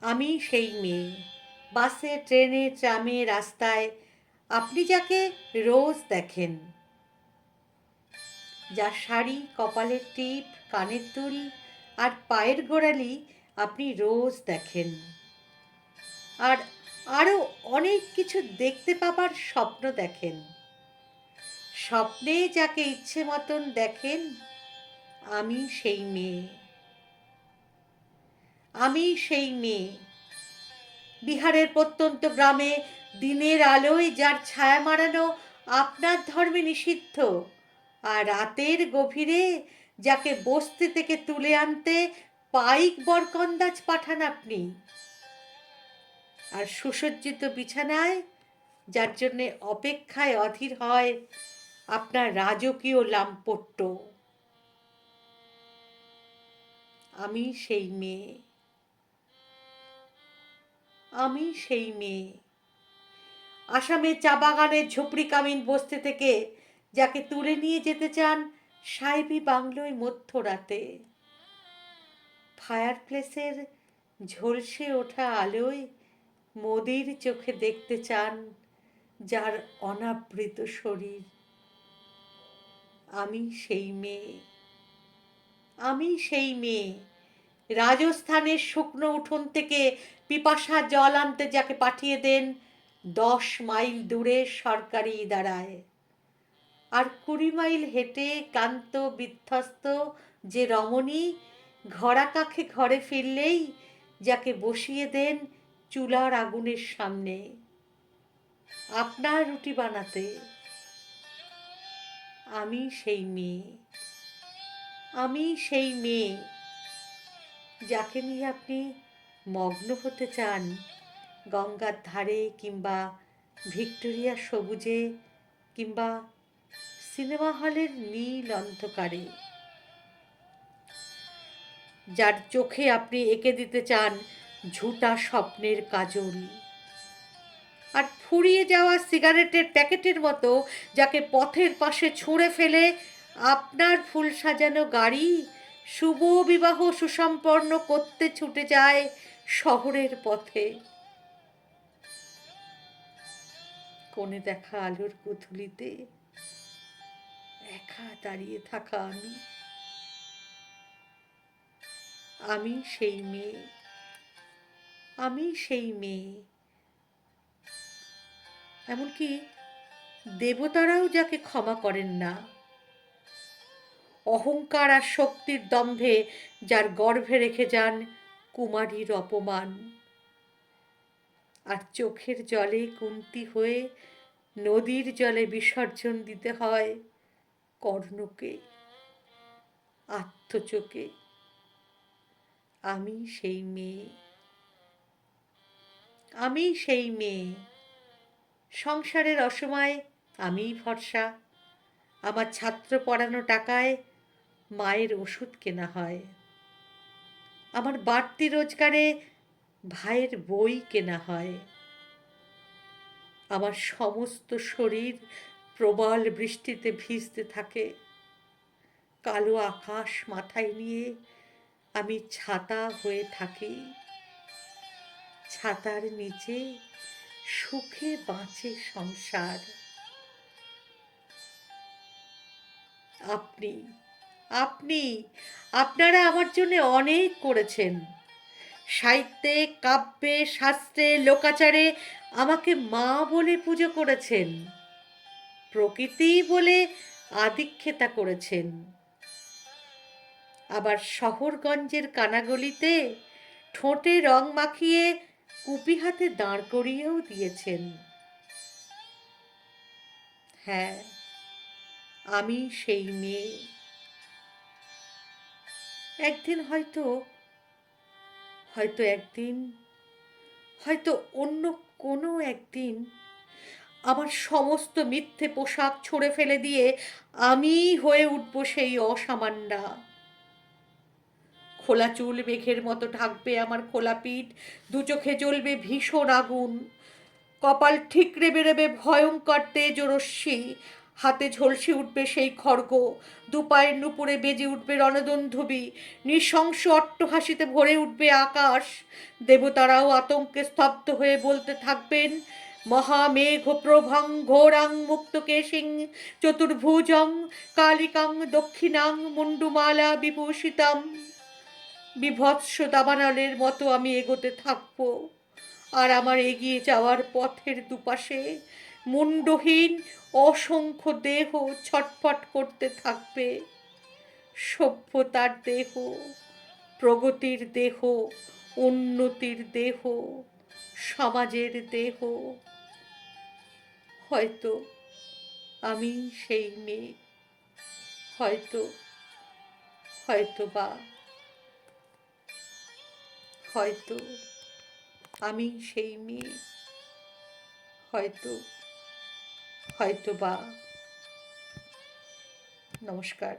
আমি সেই মেয়ে, বাসে ট্রেনে ট্রামে রাস্তায় আপনি যাকে রোজ দেখেন, যার শাড়ি, কপালের টিপ, কানের দুল আর পায়ের গোড়ালি আপনি রোজ দেখেন। আর আরও অনেক কিছু দেখতে পাবার স্বপ্ন দেখেন। স্বপ্নে যাকে ইচ্ছে মতন দেখেন, আমি সেই মেয়ে। আমি সেই মেয়ে, বিহারের প্রত্যন্ত গ্রামে দিনের আলোয় যার ছায়া মারানো আপনার ধর্মে নিষিদ্ধ, আর রাতের গভীরে যাকে বস্তি থেকে তুলে আনতে পাইক বরকন্দাজ পাঠান আপনি। আর সুসজ্জিত বিছানায় যার জন্যে অপেক্ষায় অধীর হয় আপনার রাজকীয় লামপট্য। আমি সেই মেয়ে। আমি সেই মেয়ে, আসামে চা বাগানের ঝুপড়ি কামিন বস্তি থেকে যাকে তুলে নিয়ে যেতে চান সাহেবি বাংলোয় মধ্যরাতে। ফায়ার প্লেসের ঝলসে ওঠা আলোয় মোদির চোখে দেখতে চান যার অনাবৃত শরীর। আমি সেই মেয়ে। আমি সেই মেয়ে, রাজস্থানের শুকনো উঠোন থেকে পিপাসা জল আনতে যাকে পাঠিয়ে দেন 10 মাইল দূরে সরকারি ইদারায়। আর 20 মাইল হেঁটে ক্লান্ত বিধ্বস্ত যে রমণী ঘরা কাখে ঘরে ফিরলেই যাকে বসিয়ে দেন চুলার আগুনের সামনে আপনার রুটি বানাতে। আমি সেই মেয়ে। আমি সেই মেয়ে যাকে নিয়ে আপনি মগ্ন হতে চান গঙ্গার ধারে, কিংবা ভিক্টোরিয়া সবুজে, কিংবা সিনেমা হলের নীল অন্ধকারে। যার চোখে আপনি এঁকে দিতে চান ঝুটা স্বপ্নের কাজল। আর ফুরিয়ে যাওয়া সিগারেটের প্যাকেটের মতো যাকে পথের পাশে ছুঁড়ে ফেলে আপনার ফুল সাজানো গাড়ি শুভ বিবাহ সুসম্পন্ন করতে ছুটে যায় শহরের পথে। কোণে দেখা আলোর কুথুলিতে একা দাঁড়িয়ে থাকা আমি। আমি সেই মেয়ে। আমি সেই মেয়ে, এমনকি দেবতারাও যাকে ক্ষমা করেন না। অহংকার আর শক্তির দম্ভে যার গর্ভে রেখে যান কুমারীর অপমান। আর চোখের জলে কুন্তি হয়ে নদীর জলে বিসর্জন দিতে হয় কর্ণকে, আত্মচোকে। আমি সেই মেয়ে। আমি সেই মেয়ে, সংসারের অসময়ে আমিই ভরসা। আমার ছাত্র পড়ানো টাকায় মায়ের ওষুধ কেনা হয়। আমার বাড়তি রোজগারে ভাইয়ের বই কেনা হয়। আমার সমস্ত শরীর প্রবল বৃষ্টিতে ভিজতে থাকে। কালো আকাশ মাথায় নিয়ে আমি ছাতা হয়ে থাকি। ছাতার নিচে সুখে বাঁচে সংসার। আপনি আপনি আপনারা আমার জন্য অনেক করেছেন। সাহিত্যে, কাব্যে, শাস্ত্রে, লোকাচারে আমাকে মা বলে পুজো করেছেন। প্রকৃতি বলে আদিক্ষেতা করেছেন। আবার শহরগঞ্জের কানাগলিতে ঠোঁটে রং মাখিয়ে কুপি হাতে দাঁড় করিয়েও দিয়েছেন। হ্যাঁ, আমি সেই মেয়ে। একদিন হয়তো একদিন, হয়তো অন্য কোনো একদিন আমার সমস্ত মিথ্যে পোশাক ছুঁড়ে ফেলে দিয়ে আমি হয়ে উঠব সেই অসামান্যা। খোলা চুল মেঘের মতো ঢাকবে আমার খোলা পিঠ, দু চোখে জ্বলবে ভীষণ আগুন, কপাল ঠিকরে বেরোবে ভয়ঙ্কর তেজ ও রশ্মি, হাতে ঝলসে উঠবে সেই খড়গ, দুপায়ের নুপুরে বেজে উঠবে রণদন্ধবি, নৃশংস অট্টহাসিতে ভরে উঠবে আকাশ। দেবতারাও আতঙ্কে স্তব্ধ হয়ে বলতে থাকবেন, মহামেঘ প্রভং ঘোরাং মুক্তকেশিং চতুর্ভুজং কালিকাং দক্ষিণাং মুন্ডুমালা বিভূষিতাম। বিভৎস দাবানলের মতো আমি এগোতে থাকবো, আর আমার এগিয়ে যাওয়ার পথের দুপাশে মুন্ডহীন অসংখ্য দেহ ছটফট করতে থাকবে। সভ্যতার দেহ, প্রগতির দেহ, উন্নতির দেহ, সমাজের দেহ। হয়তো আমি সেই মেয়ে, হয়তো হয়তো হয়তো আমি সেই মেয়ে, হয়তো হয়তো বা। নমস্কার।